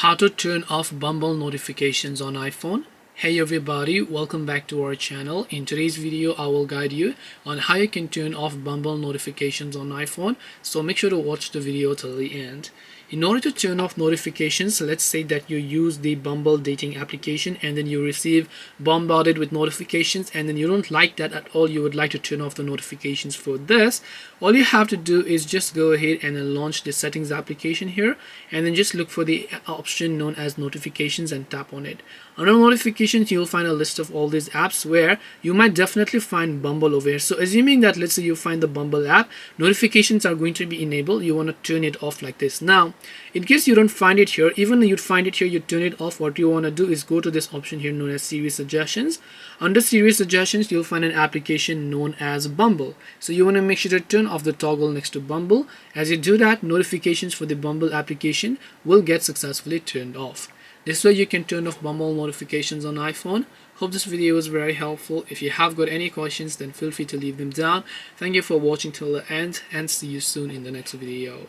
How to turn off Bumble notifications on iPhone. Hey everybody, welcome back to our channel. In today's video, I will guide you on how you can turn off Bumble notifications on iPhone. So make sure to watch the video till the end. In order to turn off notifications, let's say that you use the Bumble dating application and then you receive bombarded with notifications and then you don't like that at all. You would like to turn off the notifications for this. All you have to do is just go ahead and then launch the settings application here and then just look for the option known as notifications and tap on it. Under notifications, you'll find a list of all these apps where you might definitely find Bumble over here. So assuming that let's say you find the Bumble app, notifications are going to be enabled. You want to turn it off like this. Now, in case you don't find it here, even though you'd find it here, you turn it off. What you want to do is go to this option here known as Series Suggestions. Under Series Suggestions, you'll find an application known as Bumble. So you want to make sure to turn off the toggle next to Bumble. As you do that, notifications for the Bumble application will get successfully turned off. This way you can turn off Bumble notifications on iPhone. Hope this video was very helpful. If you have got any questions, then feel free to leave them down. Thank you for watching till the end and see you soon in the next video.